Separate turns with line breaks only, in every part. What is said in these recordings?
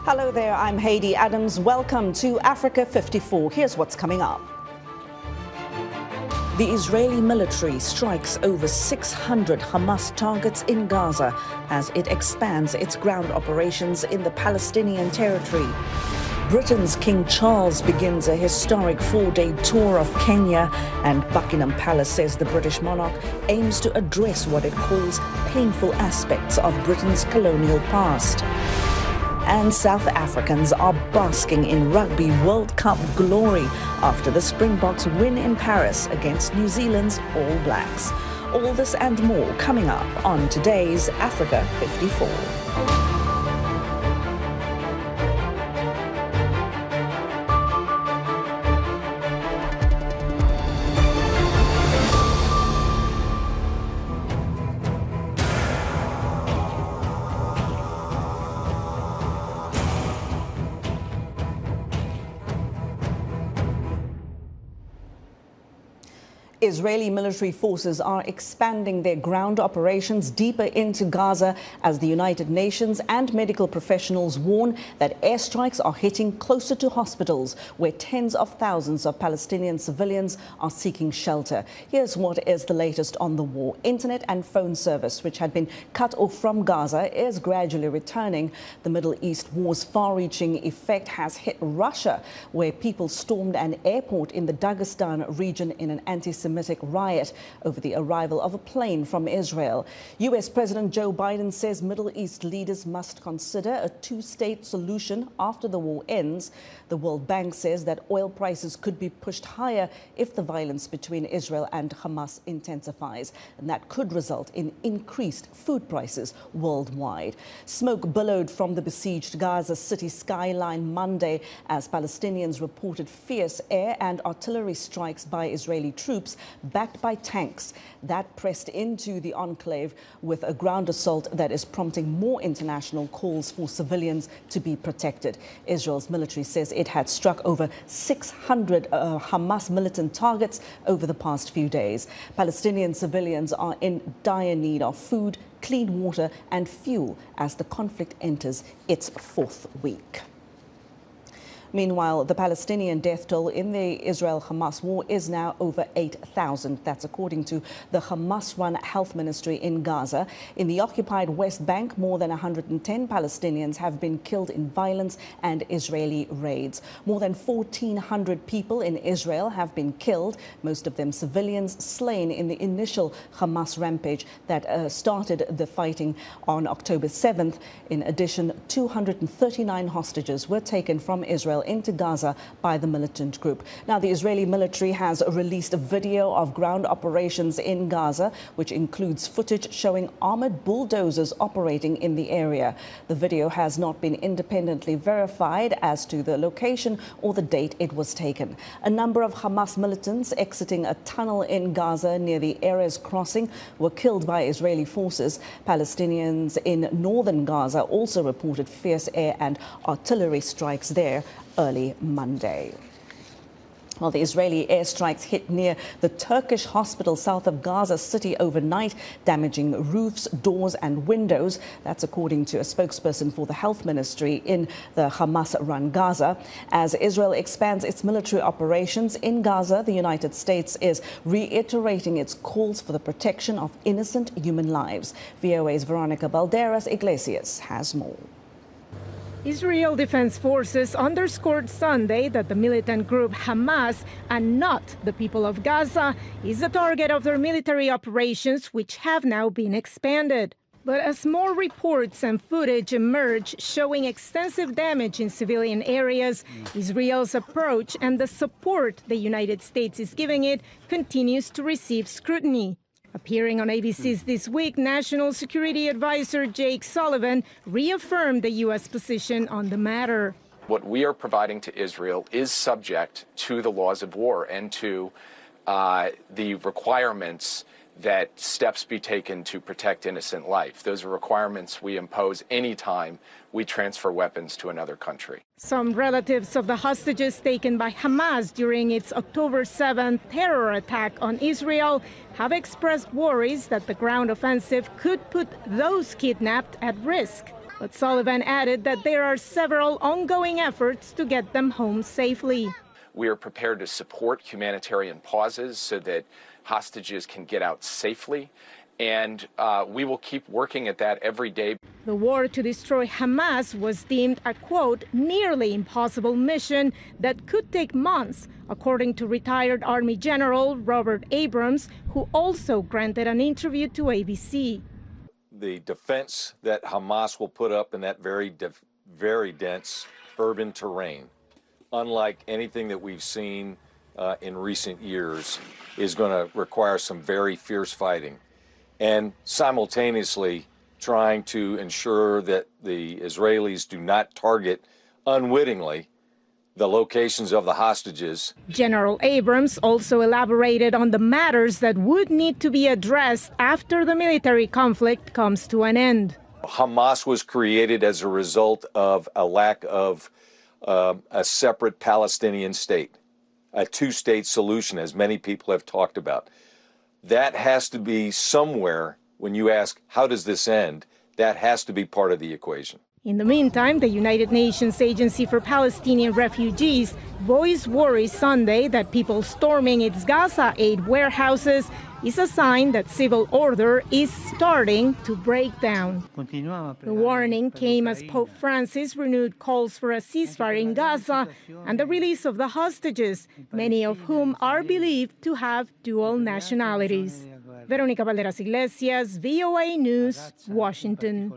Hello there, I'm Haiti Adams. Welcome to Africa 54. Here's what's coming up. The Israeli military strikes over 600 Hamas targets in Gaza as it expands its ground operations in the Palestinian territory. Britain's King Charles begins a historic 4-day tour of Kenya, and Buckingham Palace says the British monarch aims to address what it calls painful aspects of Britain's colonial past. And South Africans are basking in Rugby World Cup glory after the Springboks win in Paris against New Zealand's All Blacks. All this and more coming up on today's Africa 54. Israeli military forces are expanding their ground operations deeper into Gaza as the United Nations and medical professionals warn that airstrikes are hitting closer to hospitals where tens of thousands of Palestinian civilians are seeking shelter. Here's what is the latest on the war. Internet and phone service, which had been cut off from Gaza, is gradually returning. The Middle East war's far-reaching effect has hit Russia, where people stormed an airport in the Dagestan region in an anti-Semitic riot over the arrival of a plane from Israel. U.S. President Joe Biden says Middle East leaders must consider a two-state solution after the war ends. The World Bank says that oil prices could be pushed higher if the violence between Israel and Hamas intensifies, and that could result in increased food prices worldwide. Smoke billowed from the besieged Gaza city skyline Monday as Palestinians reported fierce air and artillery strikes by Israeli troops backed by tanks that pressed into the enclave with a ground assault that is prompting more international calls for civilians to be protected. Israel's military says it had struck over 600 Hamas militant targets over the past few days. Palestinian civilians are in dire need of food, clean water and fuel as the conflict enters its fourth week. Meanwhile, the Palestinian death toll in the Israel-Hamas war is now over 8,000. That's according to the Hamas-run health ministry in Gaza. In the occupied West Bank, more than 110 Palestinians have been killed in violence and Israeli raids. More than 1,400 people in Israel have been killed, most of them civilians slain in the initial Hamas rampage that started the fighting on October 7th. In addition, 239 hostages were taken from Israel into Gaza by the militant group. Now, the Israeli military has released a video of ground operations in Gaza, which includes footage showing armored bulldozers operating in the area. The video has not been independently verified as to the location or the date it was taken. A number of Hamas militants exiting a tunnel in Gaza near the Erez crossing were killed by Israeli forces. Palestinians in northern Gaza also reported fierce air and artillery strikes there early Monday. Well, the Israeli airstrikes hit near the Turkish hospital south of Gaza City overnight, damaging roofs, doors and windows. That's according to a spokesperson for the health ministry in the Hamas-run Gaza. As Israel expands its military operations in Gaza, the United States is reiterating its calls for the protection of innocent human lives. VOA's Veronica Balderas Iglesias has more.
Israel Defense Forces underscored Sunday that the militant group Hamas, and not the people of Gaza, is the target of their military operations, which have now been expanded. But as more reports and footage emerge showing extensive damage in civilian areas, Israel's approach and the support the United States is giving it continues to receive scrutiny. Appearing on ABC's This Week, National Security Advisor Jake Sullivan reaffirmed the U.S. position on the matter.
What we are providing to Israel is subject to the laws of war and to the requirements that steps be taken to protect innocent life. Those are requirements we impose any time we transfer weapons to another country.
Some relatives of the hostages taken by Hamas during its October 7th terror attack on Israel have expressed worries that the ground offensive could put those kidnapped at risk. But Sullivan added that there are several ongoing efforts to get them home safely.
We are prepared to support humanitarian pauses so that hostages can get out safely, and we will keep working at that every day.
The war to destroy Hamas was deemed a, quote, nearly impossible mission that could take months, according to retired Army General Robert Abrams, who also granted an interview to ABC.
The defense that Hamas will put up in that very dense urban terrain, unlike anything that we've seen in recent years, is going to require some very fierce fighting, and simultaneously trying to ensure that the Israelis do not target unwittingly the locations of the hostages.
General Abrams also elaborated on the matters that would need to be addressed after the military conflict comes to an end.
Hamas was created as a result of a lack of a separate Palestinian state, a two-state solution, as many people have talked about. That has to be somewhere. When you ask, how does this end? That has to be part of the equation.
In the meantime, the United Nations Agency for Palestinian Refugees voiced worry Sunday that people storming its Gaza aid warehouses is a sign that civil order is starting to break down. The warning came as Pope Francis renewed calls for a ceasefire in Gaza and the release of the hostages, many of whom are believed to have dual nationalities. Verónica Valderas Iglesias, VOA News, Washington.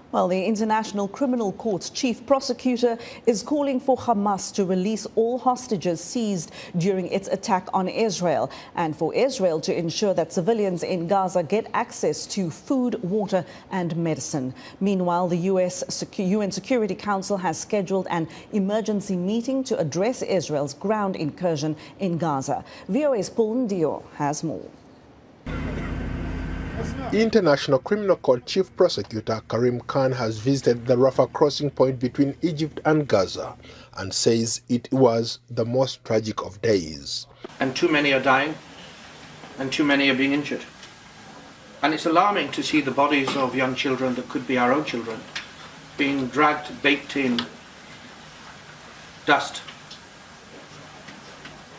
Well, the International Criminal Court's chief prosecutor is calling for Hamas to release all hostages seized during its attack on Israel, and for Israel to ensure that civilians in Gaza get access to food, water and medicine. Meanwhile, the UN Security Council has scheduled an emergency meeting to address Israel's ground incursion in Gaza. VOA's Paul Ndio has more.
International Criminal Court Chief Prosecutor Karim Khan has visited the Rafah crossing point between Egypt and Gaza and says it was the most tragic of days.
And too many are dying and too many are being injured. And it's alarming to see the bodies of young children that could be our own children being dragged, baked in dust,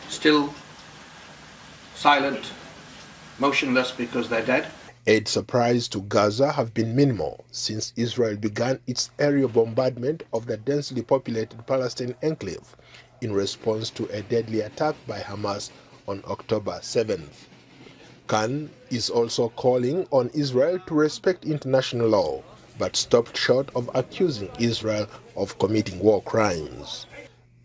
still silent, motionless because they're dead.
Aid supplies to Gaza have been minimal since Israel began its aerial bombardment of the densely populated Palestinian enclave in response to a deadly attack by Hamas on October 7th. Khan is also calling on Israel to respect international law, but stopped short of accusing Israel of committing war crimes.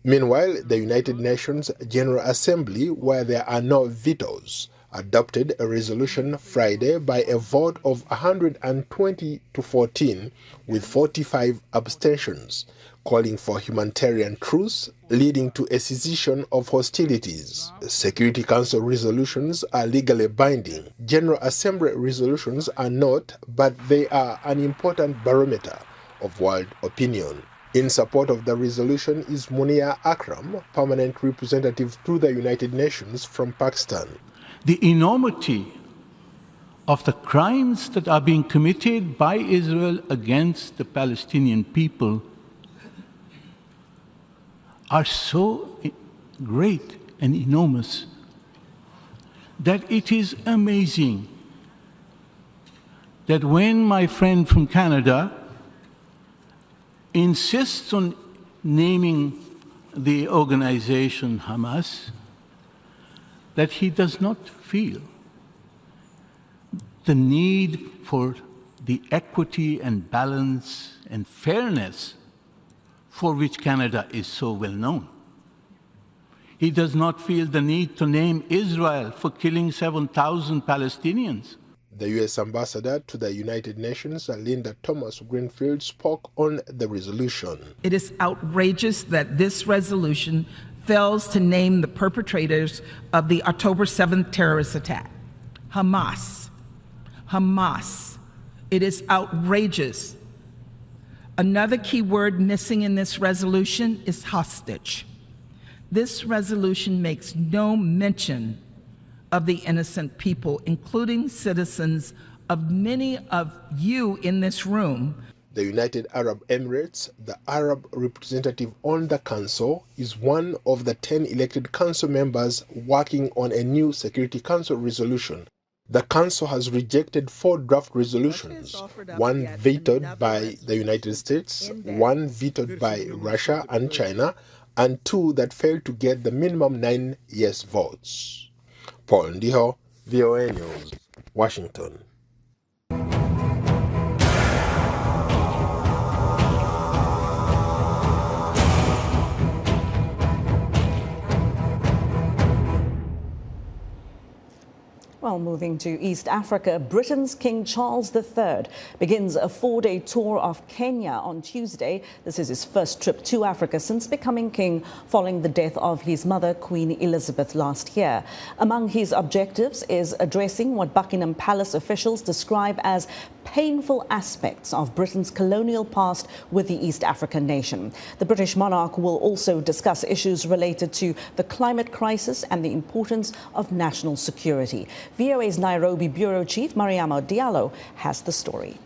Meanwhile, the United Nations General Assembly, where there are no vetoes, adopted a resolution Friday by a vote of 120 to 14 with 45 abstentions, calling for humanitarian truce leading to a cessation of hostilities. Security Council resolutions are legally binding. General Assembly resolutions are not, but they are an important barometer of world opinion. In support of the resolution is Munia Akram, permanent representative to the United Nations from Pakistan.
The enormity of the crimes that are being committed by Israel against the Palestinian people are so great and enormous that it is amazing that when my friend from Canada insists on naming the organization Hamas, that he does not feel the need for the equity and balance and fairness for which Canada is so well known. He does not feel the need to name Israel for killing 7,000 Palestinians.
The U.S. ambassador to the United Nations, Linda Thomas-Greenfield, spoke on the resolution.
It is outrageous that this resolution fails to name the perpetrators of the October 7th terrorist attack. Hamas. Hamas. It is outrageous. Another key word missing in this resolution is hostage. This resolution makes no mention of the innocent people, including citizens of many of you in this room.
The United Arab Emirates, the Arab representative on the council, is one of the 10 elected council members working on a new Security Council resolution. The council has rejected 4 draft resolutions, one vetoed by the United States, one vetoed by Russia and China, and 2 that failed to get the minimum 9 yes votes. Paul Ndiho, VOA News, Washington.
Well, moving to East Africa, Britain's King Charles III begins a 4-day tour of Kenya on Tuesday. This is his first trip to Africa since becoming king following the death of his mother, Queen Elizabeth, last year. Among his objectives is addressing what Buckingham Palace officials describe as painful aspects of Britain's colonial past with the East African nation. The British monarch will also discuss issues related to the climate crisis and the importance of national security. VOA's Nairobi Bureau Chief Mariama Diallo has the story.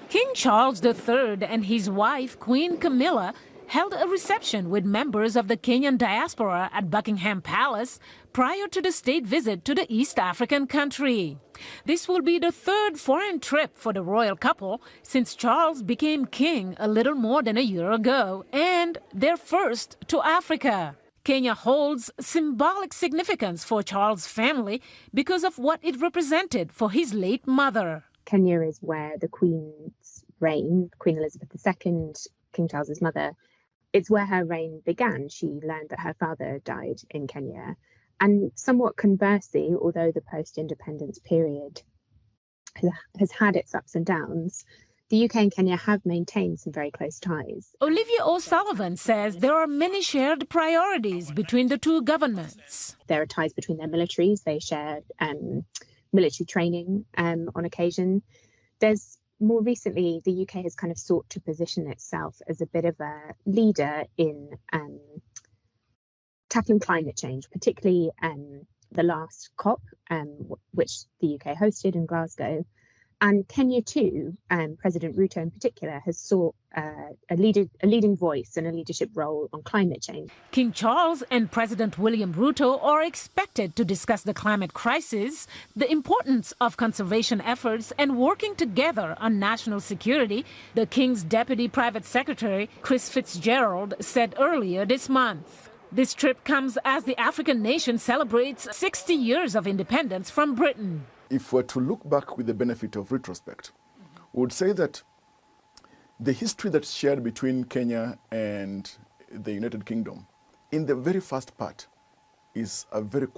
King Charles III and his wife, Queen Camilla, held a reception with members of the Kenyan diaspora at Buckingham Palace prior to the state visit to the East African country. This will be the 3rd foreign trip for the royal couple since Charles became king a little more than a year ago, and their first to Africa. Kenya holds symbolic significance for Charles' family because of what it represented for his late mother.
Kenya is where the Queen's reign, Queen Elizabeth II, King Charles's mother, it's where her reign began. She learned that her father died in Kenya. And somewhat conversely, although the post-independence period has had its ups and downs, the UK and Kenya have maintained some very close ties.
Olivia O'Sullivan says there are many shared priorities between the two governments.
There are ties between their militaries. They share military training on occasion. More recently, the UK has kind of sought to position itself as a bit of a leader in tackling climate change, particularly the last COP, which the UK hosted in Glasgow. And Kenya too, President Ruto in particular, has sought a leading voice and a leadership role on climate change.
King Charles and President William Ruto are expected to discuss the climate crisis, the importance of conservation efforts, and working together on national security, the King's Deputy Private Secretary, Chris Fitzgerald, said earlier this month. This trip comes as the African nation celebrates 60 years of independence from Britain.
If we're to look back with the benefit of retrospect, we would say that the history that's shared between Kenya and the United Kingdom, in the very first part, is a very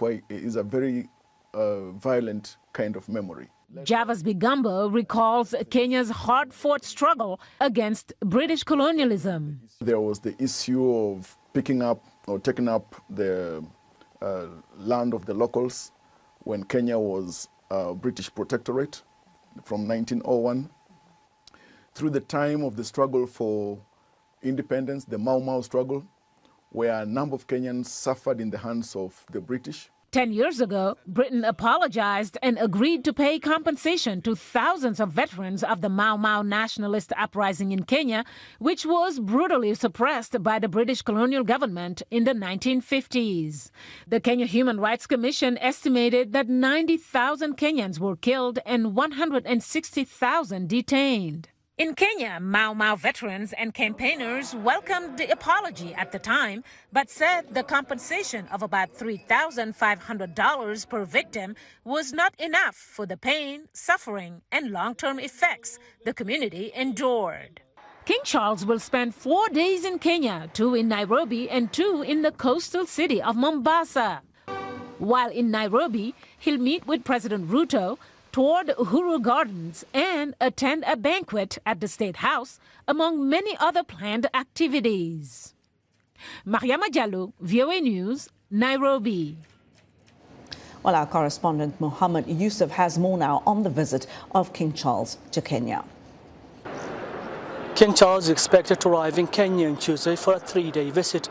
violent kind of memory.
Javas Bigambo recalls Kenya's hard-fought struggle against British colonialism.
There was the issue of picking up or taking up the land of the locals when Kenya was British protectorate from 1901. Through the time of the struggle for independence, the Mau Mau struggle, where a number of Kenyans suffered in the hands of the British.
10 years ago, Britain apologized and agreed to pay compensation to thousands of veterans of the Mau Mau nationalist uprising in Kenya, which was brutally suppressed by the British colonial government in the 1950s. The Kenya Human Rights Commission estimated that 90,000 Kenyans were killed and 160,000 detained. In Kenya, Mau Mau veterans and campaigners welcomed the apology at the time, but said the compensation of about $3,500 per victim was not enough for the pain, suffering, and long-term effects the community endured. King Charles will spend 4 days in Kenya, 2 in Nairobi and 2 in the coastal city of Mombasa. While in Nairobi, he'll meet with President Ruto, toward Uhuru Gardens, and attend a banquet at the State House, among many other planned activities. Mariama Diallo, VOA News, Nairobi.
Well, our correspondent Mohammed Yusuf has more now on the visit of King Charles to Kenya.
King Charles is expected to arrive in Kenya on Tuesday for a 3-day visit.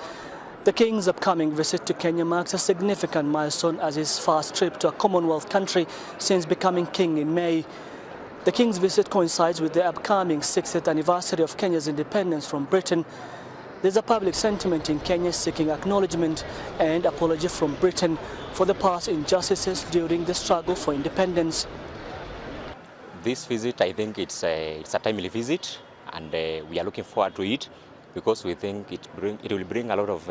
The King's upcoming visit to Kenya marks a significant milestone as his first trip to a Commonwealth country since becoming king in May. The King's visit coincides with the upcoming 60th anniversary of Kenya's independence from Britain. There's a public sentiment in Kenya seeking acknowledgement and apology from Britain for the past injustices during the struggle for independence.
This visit, I think it's a timely visit, and we are looking forward to it because we think it will bring a lot of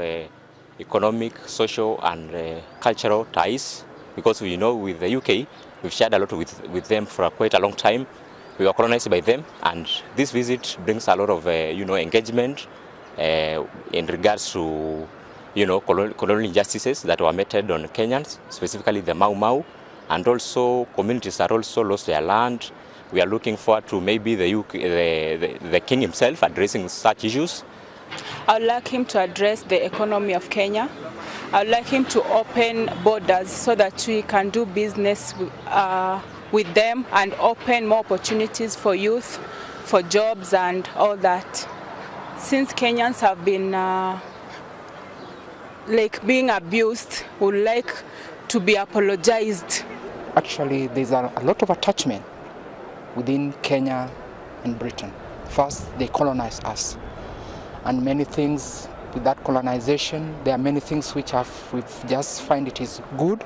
economic, social and cultural ties, because we know with the UK, we've shared a lot with them for quite a long time. We were colonized by them, and this visit brings a lot of engagement in regards to colonial injustices that were meted on Kenyans, specifically the Mau Mau, and also communities that also lost their land. We are looking forward to maybe the king himself addressing such issues.
I would like him to address the economy of Kenya. I would like him to open borders so that we can do business with them and open more opportunities for youth, for jobs and all that. Since Kenyans have been being abused, we would like to be apologized.
Actually, there's a lot of attachment within Kenya and Britain. First, they colonized us. And many things with that colonization, there are many things which we just find it is good.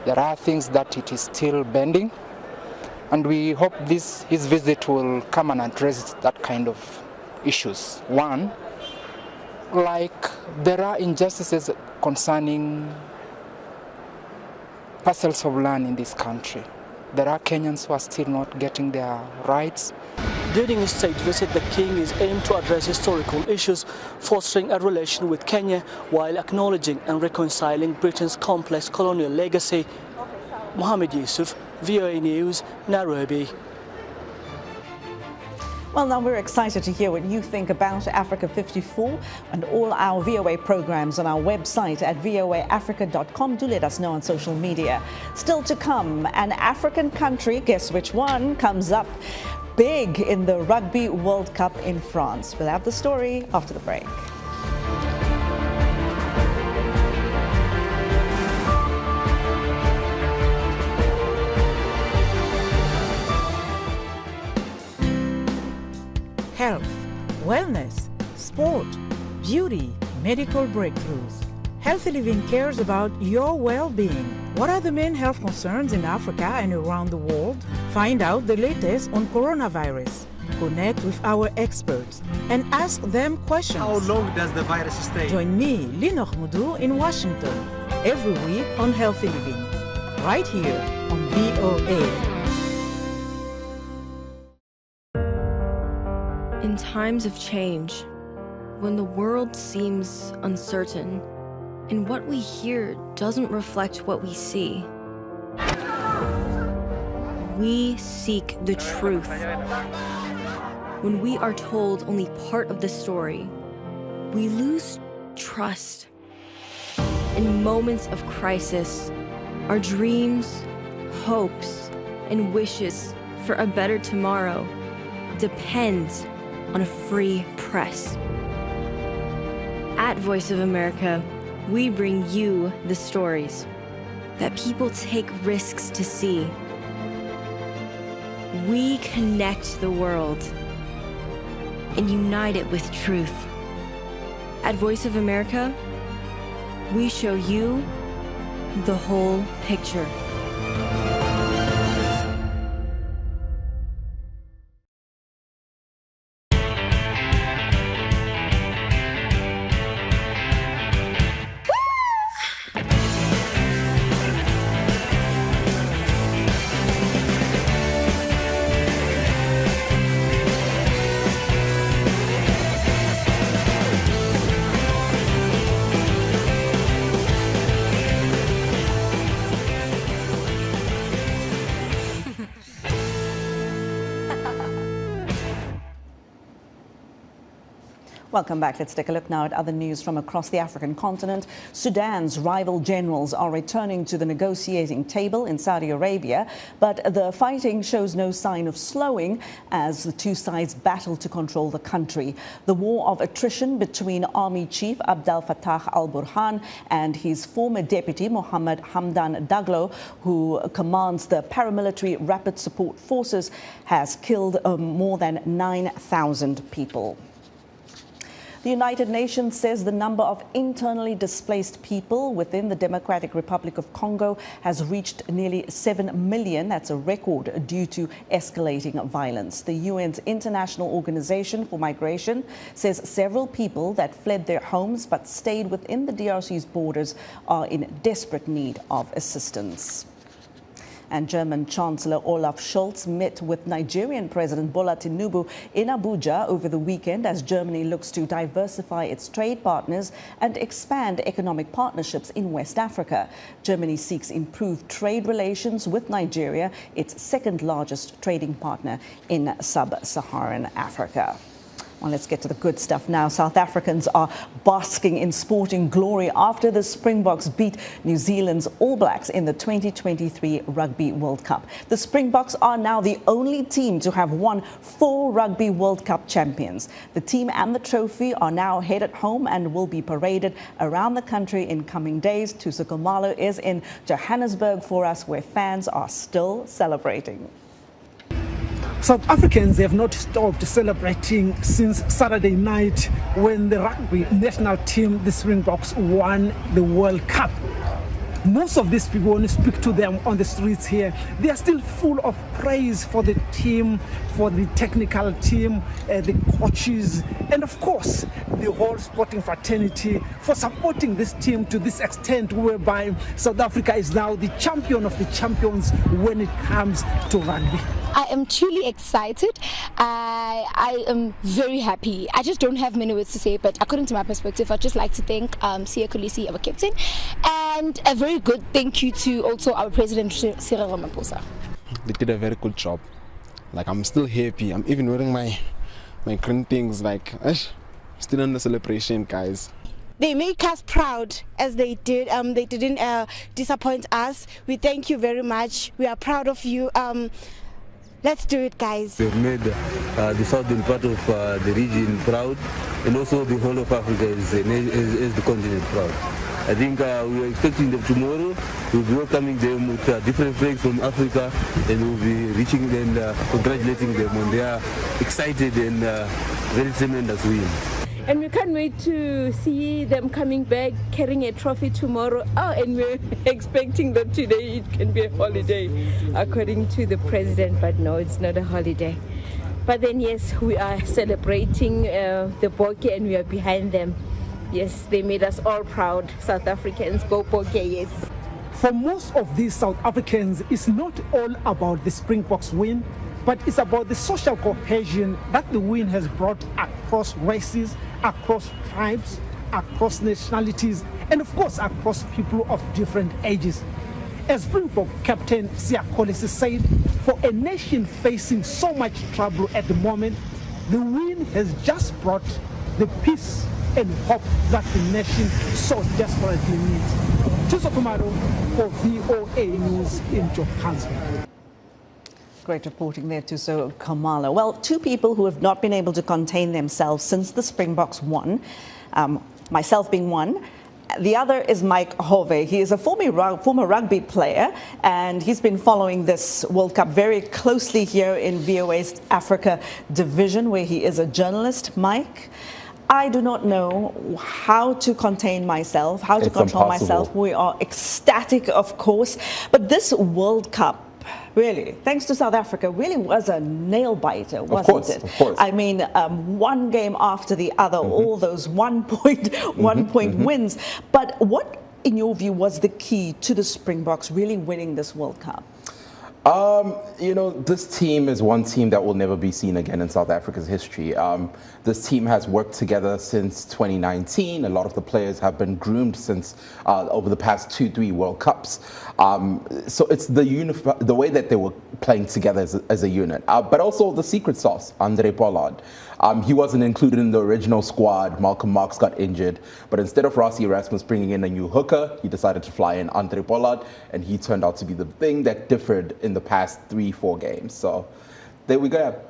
There are things that it is still bending. And we hope his visit will come and address that kind of issues. One, like there are injustices concerning parcels of land in this country. There are Kenyans who are still not getting their rights.
During his state visit, the king is aimed to address historical issues, fostering a relation with Kenya while acknowledging and reconciling Britain's complex colonial legacy. Mohammed Yusuf, VOA News, Nairobi.
Well, now we're excited to hear what you think about Africa 54 and all our VOA programs on our website at voaafrica.com. Do let us know on social media. Still to come, an African country, guess which one, comes up big in the Rugby World Cup in France. We'll have the story after the break.
Health, wellness, sport, beauty, medical breakthroughs. Healthy Living cares about your well-being. What are the main health concerns in Africa and around the world? Find out the latest on coronavirus. Connect with our experts and ask them questions.
How long does the virus stay?
Join me, Linoch Mudu, in Washington, every week on Healthy Living, right here on VOA.
In times of change, when the world seems uncertain and what we hear doesn't reflect what we see, we seek the truth. When we are told only part of the story, we lose trust. In moments of crisis, our dreams, hopes, and wishes for a better tomorrow depends on a free press. At Voice of America, we bring you the stories that people take risks to see. We connect the world and unite it with truth. At Voice of America, we show you the whole picture.
Welcome back. Let's take a look now at other news from across the African continent. Sudan's rival generals are returning to the negotiating table in Saudi Arabia, but the fighting shows no sign of slowing as the two sides battle to control the country. The war of attrition between Army Chief Abdel Fattah al-Burhan and his former deputy Mohammed Hamdan Daglo, who commands the paramilitary Rapid Support Forces, has killed more than 9,000 people. The United Nations says the number of internally displaced people within the Democratic Republic of Congo has reached nearly 7 million. That's a record due to escalating violence. The UN's International Organization for Migration says several people that fled their homes but stayed within the DRC's borders are in desperate need of assistance. And German Chancellor Olaf Scholz met with Nigerian President Bola Tinubu in Abuja over the weekend as Germany looks to diversify its trade partners and expand economic partnerships in West Africa. Germany seeks improved trade relations with Nigeria, its second largest trading partner in sub-Saharan Africa. Well, let's get to the good stuff now. South Africans are basking in sporting glory after the Springboks beat New Zealand's All Blacks in the 2023 Rugby World Cup. The Springboks are now the only team to have won 4 Rugby World Cup champions. The team and the trophy are now headed home and will be paraded around the country in coming days. Tuso Khumalo is in Johannesburg for us, where fans are still celebrating.
South Africans have not stopped celebrating since Saturday night when the rugby national team, the Springboks, won the World Cup. Most of these people, when you speak to them on the streets here, they are still full of praise for the team, for the technical team, the coaches, and of course, the whole sporting fraternity for supporting this team to this extent whereby South Africa is now the champion of the champions when it comes to rugby.
I am truly excited. I am very happy. I just don't have many words to say, but according to my perspective, I'd just like to thank Siya Kolisi, our captain, and a very good thank you to also our president, Cyril Ramaphosa.
They did a very good job. Like, I'm still happy. I'm even wearing my green things, like, still in the celebration, guys.
They make us proud as they did. They didn't disappoint us. We thank you very much. We are proud of you. Let's do it, guys.
We've made the southern part of the region proud, and also the whole of Africa is the continent proud. I think we are expecting them tomorrow. We'll be welcoming them with different flags from Africa, and we'll be reaching and congratulating them on their excited and very tremendous win.
And we can't wait to see them coming back carrying a trophy tomorrow. Oh, and we're expecting that today it can be a holiday, according to the president, but no, it's not a holiday. But then, yes, we are celebrating the Bokke and we are behind them. Yes, they made us all proud. South Africans, go Bokke, yes.
For most of these South Africans, it's not all about the Springboks win, but it's about the social cohesion that the win has brought across races, across tribes, across nationalities, and of course across people of different ages. As Springbok captain Siya Kolisi said, for a nation facing so much trouble at the moment, the win has just brought the peace and hope that the nation so desperately needs. Tuso Khumalo for VOA News in Johannesburg.
Great reporting there, Tuso Khumalo. Well, 2 people who have not been able to contain themselves since the Springboks won, myself being one. The other is Mike Hove. He is a former rugby player, and he's been following this World Cup very closely here in VOA's Africa division, where he is a journalist. Mike, I do not know how to contain myself, how to control myself. We are ecstatic, of course, but this World Cup, really, thanks to South Africa, really was a nail-biter, wasn't it?
Of course.
I mean, one game after the other, all those one-point wins. But what, in your view, was the key to the Springboks really winning this World Cup?
You know, this team is one team that will never be seen again in South Africa's history. This team has worked together since 2019. A lot of the players have been groomed since over the past 2-3 World Cups. So it's the way that they were playing together as a unit, but also the secret sauce, Andre Pollard. He wasn't included in the original squad. Malcolm Marx got injured. But instead of Rassie Erasmus bringing in a new hooker, he decided to fly in Andre Pollard, and he turned out to be the thing that differed in the past 3-4 games. So there we go.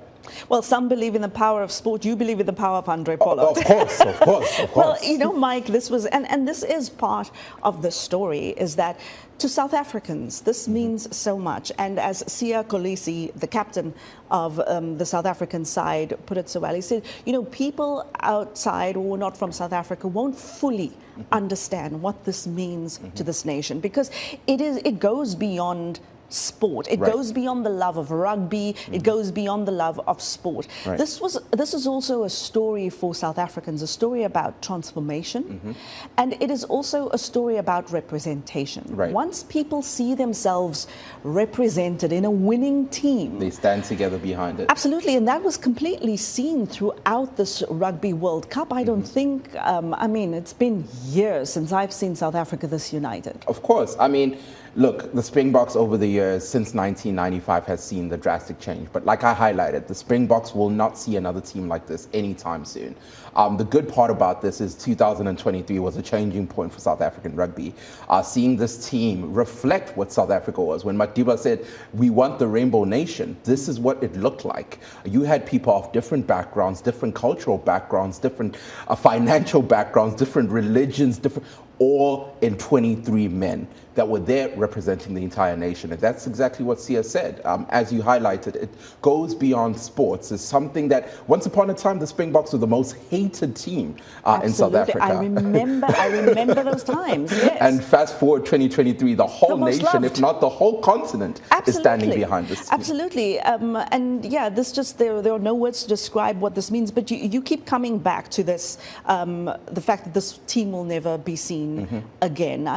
Well, some believe in the power of sport. You believe in the power of Andre Pollard.
Of course, of course, of course.
Well, Mike, this was, and this is part of the story, is that to South Africans, this means so much. And as Siya Kolisi, the captain of the South African side, put it so well, he said, people outside or not from South Africa won't fully understand what this means to this nation, because it goes beyond sport. It goes beyond the love of rugby. It goes beyond the love of sport. This is also a story for South Africans, a story about transformation, and it is also a story about representation. Once people see themselves represented in a winning team,
they stand together behind it.
Absolutely, and that was completely seen throughout this Rugby World Cup. I don't think, it's been years since I've seen South Africa this united.
Of course. Look, the Springboks over the years since 1995 has seen the drastic change. But like I highlighted, the Springboks will not see another team like this anytime soon. The good part about this is 2023 was a changing point for South African rugby. Seeing this team reflect what South Africa was. When Madiba said, we want the Rainbow Nation, this is what it looked like. You had people of different backgrounds, different cultural backgrounds, different financial backgrounds, different religions, all in 23 men that were there representing the entire nation. And that's exactly what Siya said. As you highlighted, it goes beyond sports. It's something that once upon a time, the Springboks were the most hated team in South Africa.
I remember those times, yes.
And fast forward 2023, the whole nation,
loved.
if not the whole continent, is standing behind this team.
Absolutely. And yeah, there are no words to describe what this means, but you keep coming back to this, the fact that this team will never be seen again.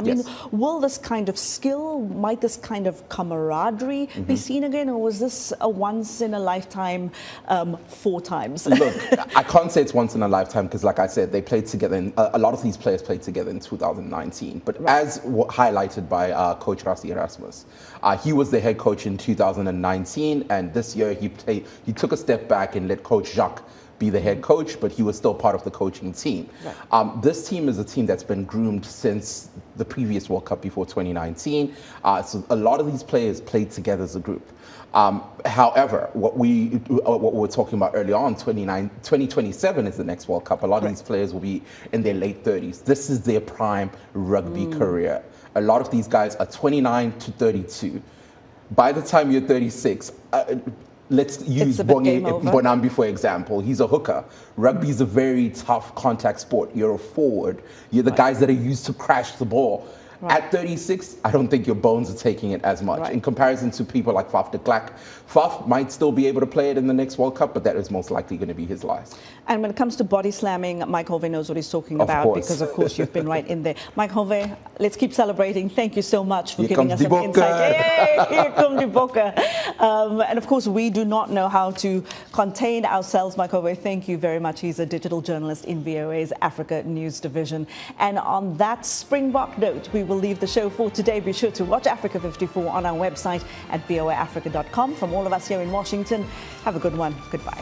Will this kind of skill, might this kind of camaraderie be seen again, or was this a once in a lifetime 4 times?
Look, I can't say it's once in a lifetime because, like I said, they played together. A lot of these players played together in 2019. But as highlighted by Coach Rassie Erasmus, he was the head coach in 2019, and this year he took a step back and let Coach Jacques be the head coach, but he was still part of the coaching team. This team is a team that's been groomed since the previous World Cup before 2019. So a lot of these players played together as a group. However, what we were talking about earlier on, 2027 is the next World Cup. A lot of these players will be in their late 30s. This is their prime rugby career. A lot of these guys are 29 to 32. By the time you're 36, let's use Bonambi for example. He's a hooker. Rugby is a very tough contact sport. You're a forward. You're the guys that are used to crash the ball. At 36, I don't think your bones are taking it as much. In comparison to people like Faf de Klerk, Faf might still be able to play it in the next World Cup, but that is most likely going to be his last.
And when it comes to body slamming, Mike Hove knows what he's talking about, because of course you've been right in there. Mike Hove, let's keep celebrating. Thank you so much for giving us some insight. Hey, here comes the Boca. And of course, we do not know how to contain ourselves. Mike Hove, thank you very much. He's a digital journalist in VOA's Africa News Division. And on that Springbok note, we will leave the show for today. Be sure to watch Africa 54 on our website at voaafrica.com. From all of us here in Washington, have a good one. Goodbye.